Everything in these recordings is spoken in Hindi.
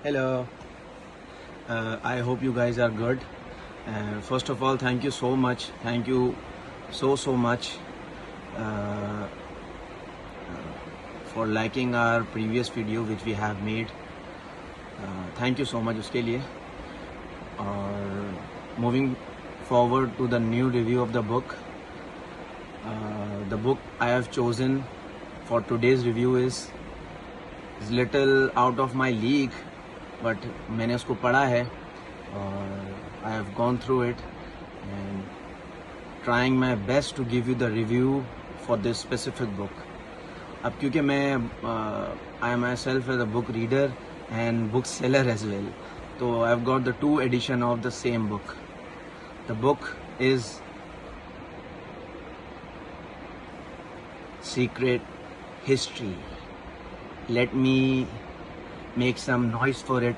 Hello. I hope you guys are good. First of all, thank you so much. Thank you so much uh, for liking our previous video which we have made. Thank you so much उसके लिए. और moving forward to the new review of the book. The book I have chosen for today's review is little out of my league, but मैंने उसको पढ़ा है और I have gone through it and trying my best to give you the review for this specific book. अब क्योंकि मैं I myself as a book reader and book seller as well, so I've got the two edition of the same book. The book is Secret History. Let me make some noise for it.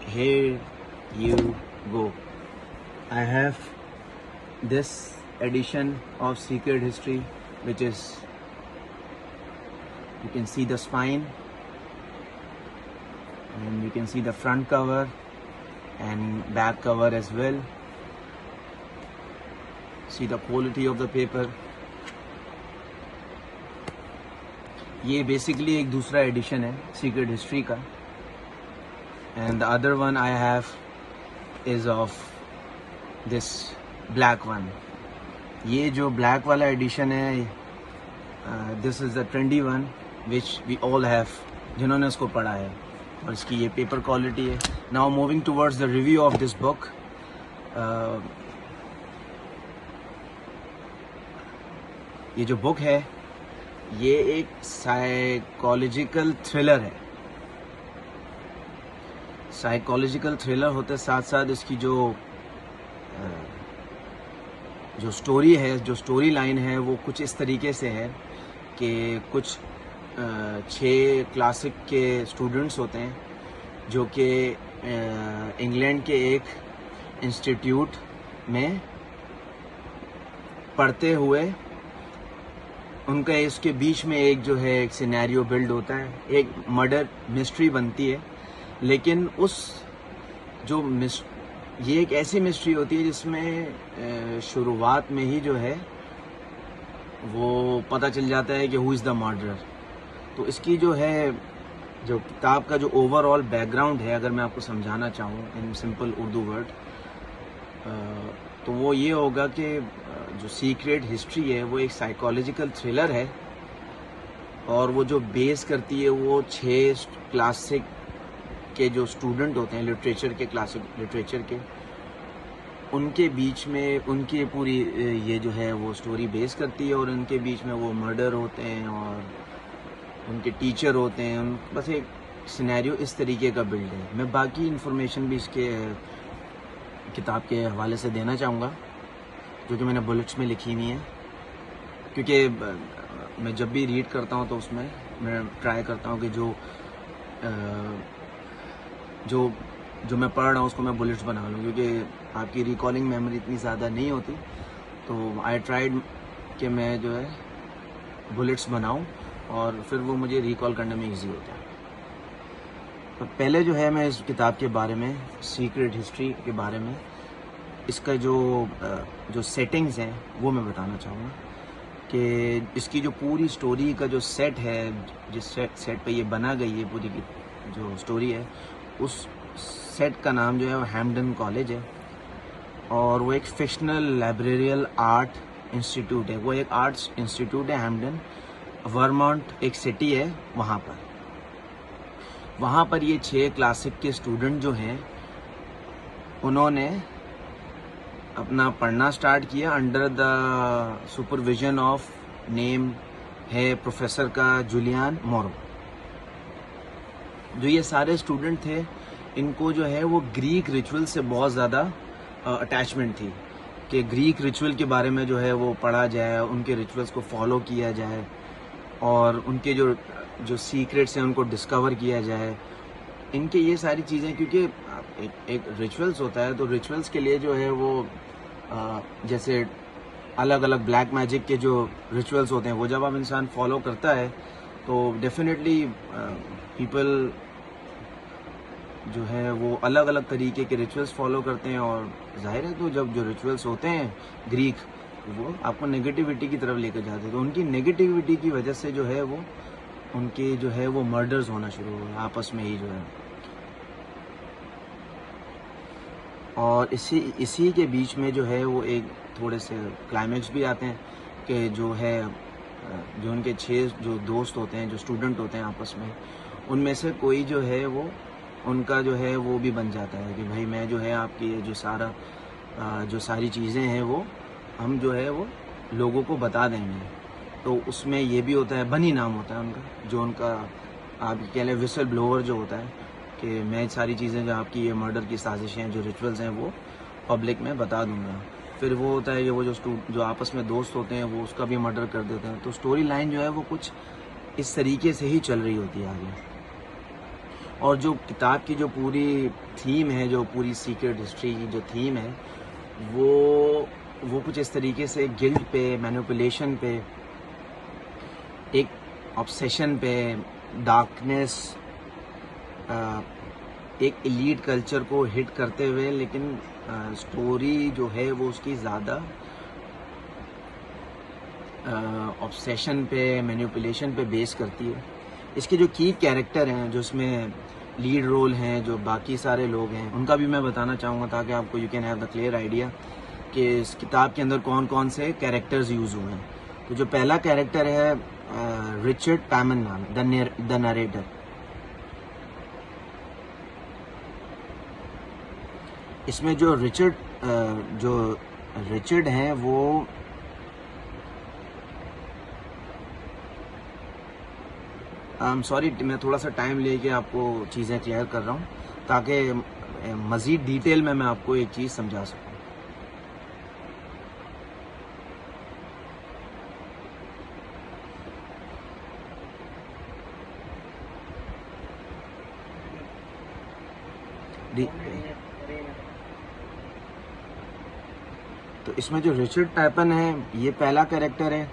Here you go. I have this edition of Secret History, which is, you can see the spine and you can see the front cover and back cover as well. See the quality of the paper. ये basically एक दूसरा edition है Secret History का, and the other one I have is of this black one. ये जो black वाला edition है, this is the trendy one which we all have, जिन्होंने इसको पढ़ा है, और इसकी ये paper quality है. Now moving towards the review of this book. ये जो book है ये एक साइकोलॉजिकल थ्रिलर है. साइकोलॉजिकल थ्रिलर होते साथ साथ इसकी जो स्टोरी है, जो स्टोरी लाइन है, वो कुछ इस तरीके से है कि कुछ 6 क्लासिक के स्टूडेंट्स होते हैं जो कि इंग्लैंड के एक इंस्टीट्यूट में पढ़ते हुए उनका इसके बीच में एक जो है एक सिनेरियो बिल्ड होता है, एक मर्डर मिस्ट्री बनती है. लेकिन उस जो ये एक ऐसी मिस्ट्री होती है जिसमें शुरुआत में ही जो है वो पता चल जाता है कि हु इज़ द मर्डरर. तो इसकी जो है जो किताब का जो ओवरऑल बैकग्राउंड है, अगर मैं आपको समझाना चाहूँ इन सिंपल उर्दू वर्ड, तो वो ये होगा कि जो सीक्रेट हिस्ट्री है वो एक साइकोलॉजिकल थ्रिलर है, और वो जो बेस करती है वो 6 क्लासिक के जो स्टूडेंट होते हैं लिटरेचर के, क्लासिक लिटरेचर के, उनके बीच में उनकी पूरी ये जो है वो स्टोरी बेस करती है. और उनके बीच में वो मर्डर होते हैं और उनके टीचर होते हैं. बस एक सिनेरियो इस तरीके का बिल्ड है. मैं बाकी इन्फॉर्मेशन भी इसके किताब के हवाले से देना चाहूँगा जो कि मैंने बुलेट्स में लिखी हुई है, क्योंकि मैं जब भी रीड करता हूँ तो उसमें मैं ट्राई करता हूँ कि जो मैं पढ़ रहा हूँ उसको मैं बुलेट्स बना लूँ, क्योंकि आपकी रिकॉलिंग मेमोरी इतनी ज़्यादा नहीं होती. तो आई ट्राइड कि मैं जो है बुलेट्स बनाऊँ और फिर वो मुझे रिकॉल करने में ईजी होता है. तो पहले जो है मैं इस किताब के बारे में, सीक्रेट हिस्ट्री के बारे में, इसका जो सेटिंग्स हैं वो मैं बताना चाहूँगा कि इसकी जो पूरी स्टोरी का जो सेट है, जिस सेट पे ये बना गई है पूरी की जो स्टोरी है, उस सेट का नाम जो है वो हैम्पडन कॉलेज है, और वो एक फिक्शनल लाइब्रेरियल आर्ट इंस्टीट्यूट है. वो एक आर्ट्स इंस्टीट्यूट है हैम्पडन, वर्मोंट एक सिटी है, वहाँ पर ये 6 क्लासिक के स्टूडेंट जो हैं उन्होंने अपना पढ़ना स्टार्ट किया under the supervision of, name है प्रोफेसर का जूलियन मोरो. जो ये सारे स्टूडेंट थे इनको जो है वो ग्रीक रिचुअल से बहुत ज़्यादा अटैचमेंट थी कि ग्रीक रिचुअल के बारे में जो है वो पढ़ा जाए, उनके रिचुअल्स को फॉलो किया जाए और उनके जो सीक्रेट्स हैं उनको डिस्कवर किया जाए. इनके ये सारी चीज़ें, क्योंकि एक रिचुअल्स होता है तो रिचुअल्स के लिए जो है वो जैसे अलग अलग ब्लैक मैजिक के जो रिचुअल्स होते हैं वो जब आप इंसान फॉलो करता है तो डेफिनेटली पीपल जो है वो अलग अलग तरीके के रिचुअल्स फॉलो करते हैं, और जाहिर है तो जब जो रिचुअल्स होते हैं ग्रीक, वो आपको नेगेटिविटी की तरफ लेकर जाते हैं। तो उनकी नेगेटिविटी की वजह से जो है वो उनके जो है वो मर्डर्स होना शुरू हुए आपस में ही जो है। और इसी के बीच में जो है वो एक थोड़े से क्लाइमेक्स भी आते हैं कि जो है जो उनके 6 जो दोस्त होते हैं, जो स्टूडेंट होते हैं आपस में, उनमें से कोई जो है वो उनका जो है वो भी बन जाता है कि भाई मैं जो है आपकी जो सारी चीज़ें हैं वो हम जो है वो लोगों को बता देंगे। तो उसमें ये भी होता है, बनी नाम होता है उनका, जो उनका आप कह लें विसल ब्लोअर जो होता है कि मैं सारी चीज़ें जो आपकी ये मर्डर की साजिशें जो रिचुअल्स हैं वो पब्लिक में बता दूंगा। फिर वो होता है कि वो जो आपस में दोस्त होते हैं वो उसका भी मर्डर कर देते हैं। तो स्टोरी लाइन जो है वो कुछ इस तरीके से ही चल रही होती है आगे। और जो किताब की जो पूरी थीम है, जो पूरी सीक्रेट हिस्ट्री की जो थीम है, वो कुछ इस तरीके से गिल्ट पे, मैनिपुलेशन पे, एक ऑब्सेशन पे, डार्कनेस, एक एलीट कल्चर को हिट करते हुए, लेकिन स्टोरी जो है वो उसकी ज़्यादा ऑब्सेशन पे, मैनिपुलेशन पे बेस करती है। इसके जो की कैरेक्टर हैं, जो इसमें लीड रोल हैं, जो बाकी सारे लोग हैं, उनका भी मैं बताना चाहूँगा ताकि आपको you can have the clear idea कि इस किताब के अंदर कौन कौन से कैरेक्टर्स यूज़ हुए हैं। तो जो पहला कैरेक्टर है रिचर्ड पैमन नाम, द नरेटर। इसमें जो रिचर्ड हैं वो सॉरी मैं थोड़ा सा टाइम लेके आपको चीज़ें क्लियर कर रहा हूँ ताकि मज़ीद डिटेल में मैं आपको एक चीज़ समझा सकूँ। तो इसमें जो रिचर्ड पैपन है ये पहला कैरेक्टर है।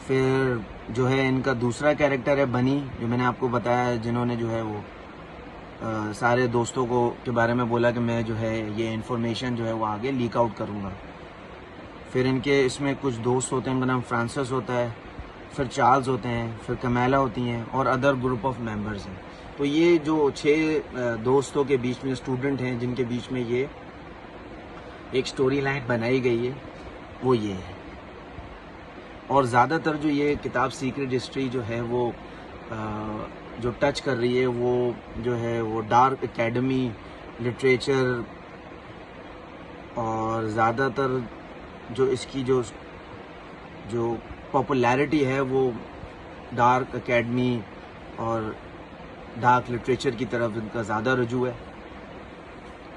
फिर जो है इनका दूसरा कैरेक्टर है बनी, जो मैंने आपको बताया, जिन्होंने जो है वो सारे दोस्तों को के बारे में बोला कि मैं जो है ये इन्फॉर्मेशन जो है वो आगे लीक आउट करूँगा। फिर इनके इसमें कुछ दोस्त होते हैं, उनका नाम फ्रांसिस होता है, फिर चार्ल्स होते हैं, फिर कमेला होती हैं, और अदर ग्रुप ऑफ मेंबर्स हैं। तो ये जो 6 दोस्तों के बीच में स्टूडेंट हैं जिनके बीच में ये एक स्टोरी लाइन बनाई गई है वो ये है। और ज़्यादातर जो ये किताब सीक्रेट हिस्ट्री जो है वो जो टच कर रही है वो जो है वो डार्क एकेडमी लिटरेचर, और ज़्यादातर जो इसकी जो पॉपुलैरिटी है वो डार्क एकेडमी और डार्क लिटरेचर की तरफ इनका ज़्यादा रुजू है।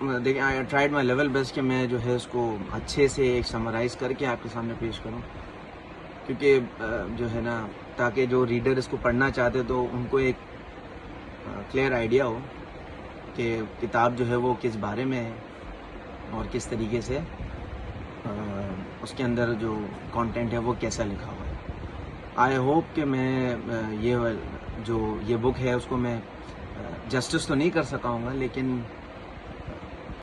देखिए I tried my level best कि मैं जो है उसको अच्छे से एक समराइज़ करके आपके सामने पेश करूं, क्योंकि जो है ना, ताकि जो रीडर इसको पढ़ना चाहते तो उनको एक क्लियर आइडिया हो कि किताब जो है वो किस बारे में है और किस तरीके से उसके अंदर जो कंटेंट है वो कैसा लिखा हुआ है। आई होप कि मैं ये बुक है उसको मैं जस्टिस तो नहीं कर सका हूँगा, लेकिन